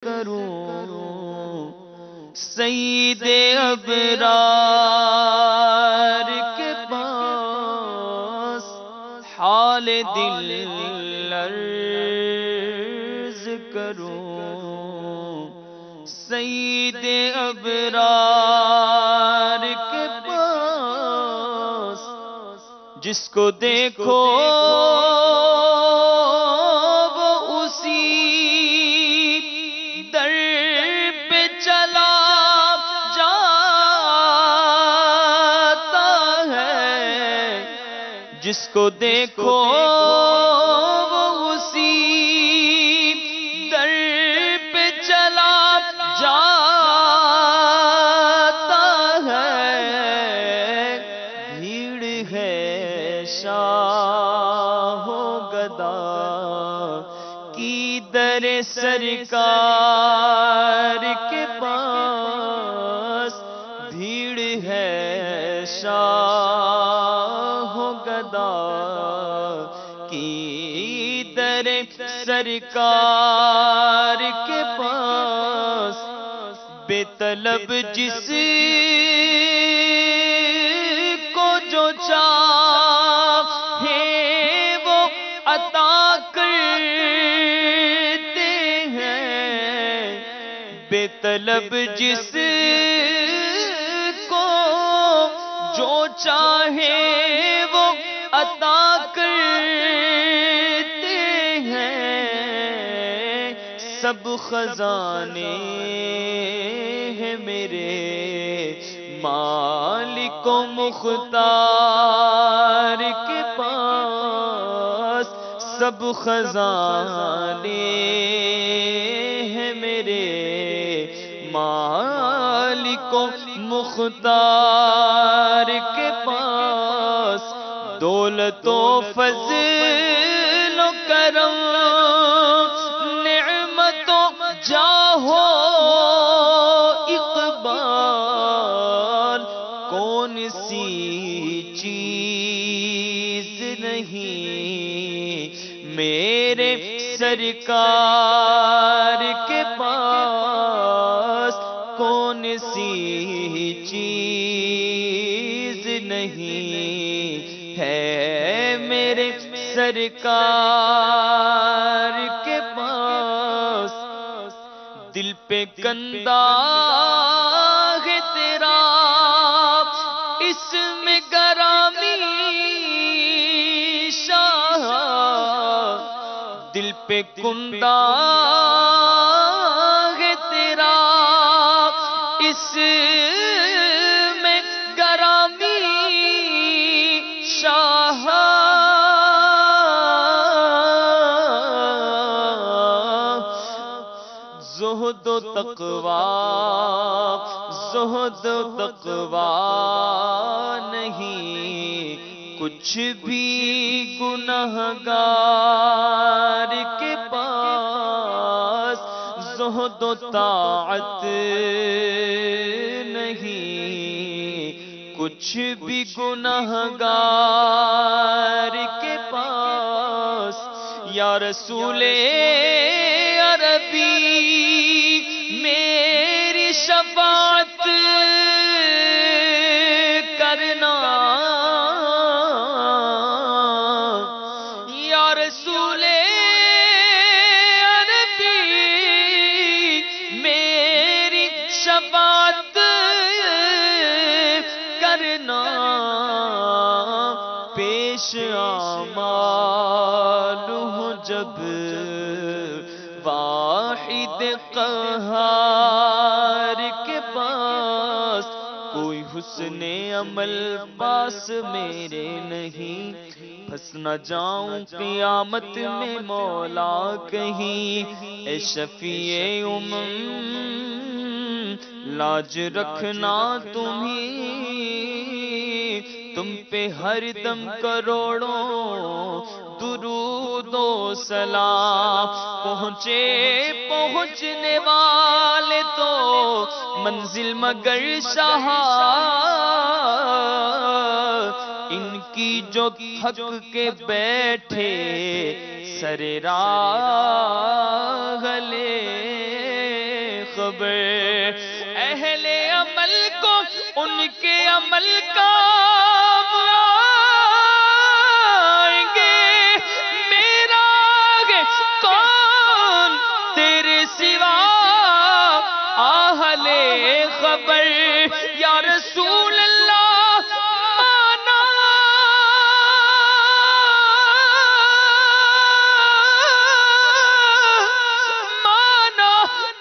کروں سید ابرار کے پاس حال دل عرض کروں سید ابرار کے پاس جس کو دیکھو جس کو دیکھو وہ اسی در پہ چلا جاتا ہے بھیڑ ہے شاہ و گدا کی در سرکار کے پاس بھیڑ ہے شاہ کی در سرکار کے پاس بے طلب جس کو جو چاہے وہ عطا کرتے ہیں بے طلب جس کو جو چاہے وہ عطا کرتے ہیں سب خزانے ہیں میرے مالک و مختار کے پاس سب خزانے ہیں میرے مالک و مختار کے پاس دولت و فضل و کرم نعمت و جاہ و اقبال کون سی چیز نہیں میرے سرکار کے پاس کون سی چیز نہیں ہے میرے سرکار کے پاس دل پہ کندہ ہے تیرا اسم گرامی شاہ دل پہ کندہ ہے تیرا اسم گرامی شاہ زہد و تقوی نہیں کچھ بھی گنہگار کے پاس زہد و طاعت نہیں کچھ بھی گنہگار کے پاس یا رسول عربی میری شفاعت کرنا یا رسول عربی میری شفاعت کرنا پیش اعمال ہوں جب واحد قہار کے پاس کوئی حسن عمل پاس میرے نہیں پھنس نہ جاؤں قیامت میں مولا کہیں اے شفیع امم لاج رکھنا تم پہ ہر دم کروڑوں درود و سلام پہنچنے والے تو منزل مگر شاہ ان کی جو تھک کے بیٹھے سر راہ گلے خبر، اہل عمل کو ان کے عمل کام آئیں گے، میرا آگے کون تیرے سوا اہل خبر، یا رسول اللہ مانا مانا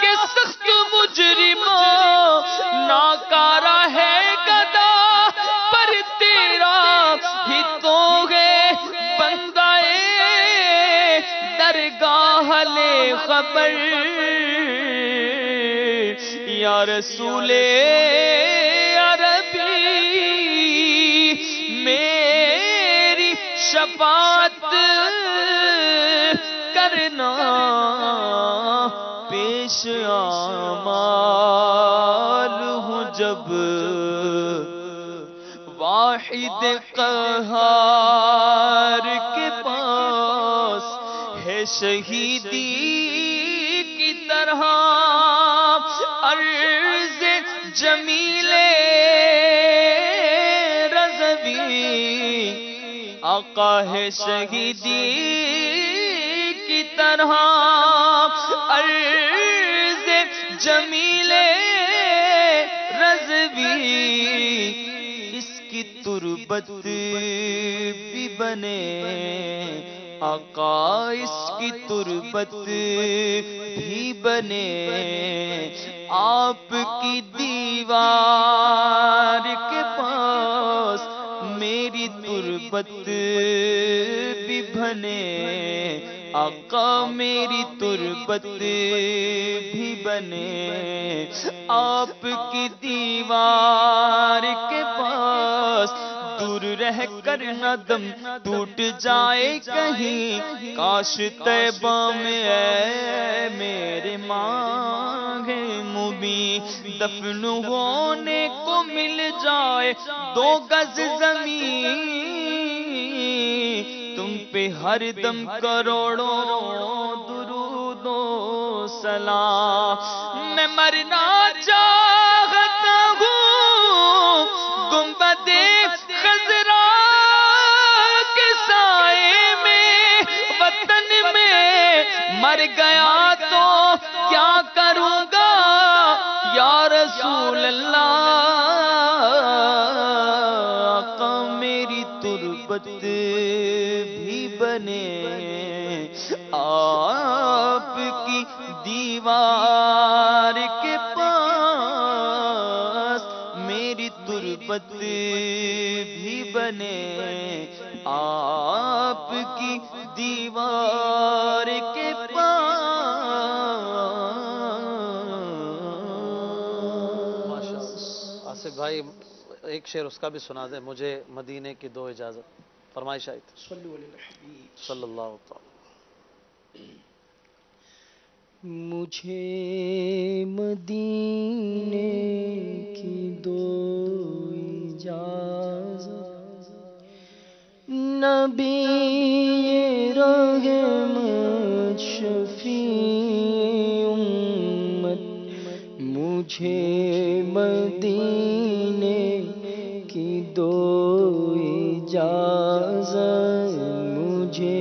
کہ سخت مجرموں ناکارہ ہے گدا، پر تیرا ہی تو ہے بندہ درگاہ لے خبر، یا رسول عربی میری شفاعت کرنا، پیش آمال ہوں جب واحد قہار کے پاس ہے شہیدی کی طرح، عرض جمیل رضوی آقا ہے شہیدی کی طرح، عرض جمیل رضوی اس کی تربت بھی بنے، آقا اس کی تربت بھی بنے، آپ کی دیوار کے پاس میری تربت بھی بنے، آقا میری تربت بھی بنے، آپ کی دیوار کے پاس دور رہ کر نہ دم ٹوٹ جائے کہیں، کاش طیبہ میں اے میرے مانگے مبین دفن ہونے کو مل جائے 2 گز زمین، تم پہ ہر دم کروڑوں درود و سلام، میں مرنا چاہتا ہوں گنبد خضرا کے سائے میں، وطن میں مر گیا تو کیا کروں گا یا رسول اللہ، آقا میری تربت بھی بنے، آپ کی دیوار کے پاس میری تربت بھی بنے، آپ کی دیوار کے پاس۔ آصف بھائی ایک شعر اس کا بھی سنا دیں، مجھے مدینے کی دو اجازت، فرمائش آئی تھی صلی اللہ تعالی۔ مجھے مدینے کی دو اجازت، نبی رحمت شفیع امت، مجھے مدینے کی دو اجازت، مجھے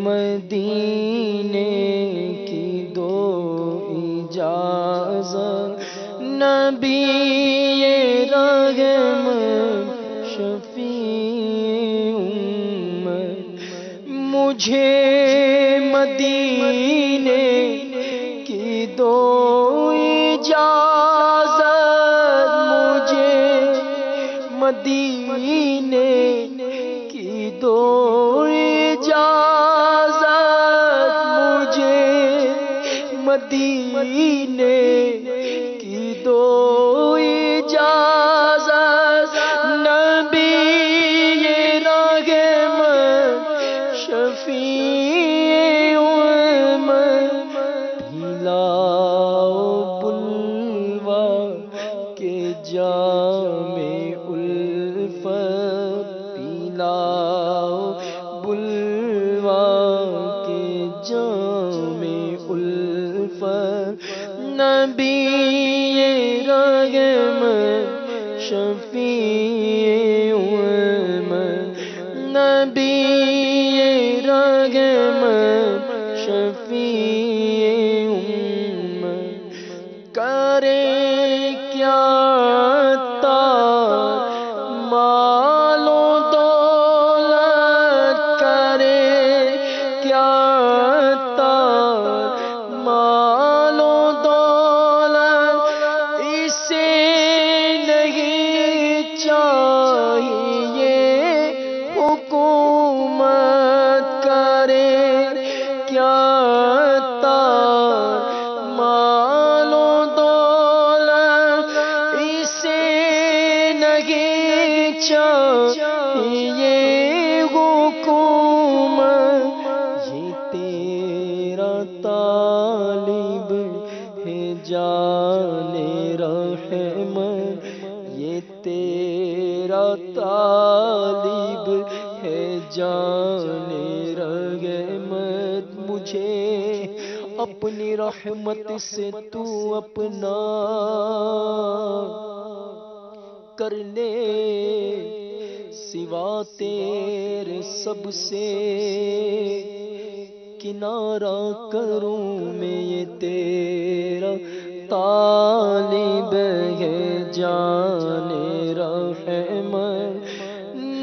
مدینے کی دو اجازت، نبی رحمت شفیع امت، مجھے مدینے کی دو اجازت، مجھے مدینے کی دو اجازت، مجھے مدینے کی دو اجازت، نبی رحمت شفیع امت، پلاؤ بلوا کے جام الفت، پلاؤ بلوا کے جام الفت، نبی رحمت شفیع امت، نبی رحمت شفیع امت، کرے کیا تار مال و دولت، کرے کیا تار مال و دولت، اسے نہیں چاہیے حکومت، کرے کیا تار مال و دولت، اسے نہیں چاہیے حکومت، یہ تیرا طالب ہے جان رحمت، یہ تیرا طالب ہے جان رحمت، مجھے اپنی رحمت سے تو اپنا کر لے، سوا تیرے سب سے کنارہ کروں میں، یہ تیرا طالب ہے جان رحمت،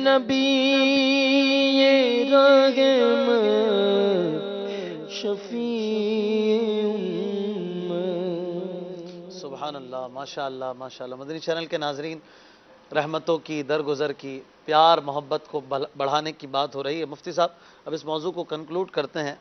نبی رحمت شفیع امت۔ سبحان اللہ، ماشاء اللہ ماشاء اللہ۔ مدنی چینل کے ناظرین، رحمتوں کی درگزر کی، پیار محبت کو بڑھانے کی بات ہو رہی ہے۔ مفتی صاحب اب اس موضوع کو کنکلوڈ کرتے ہیں۔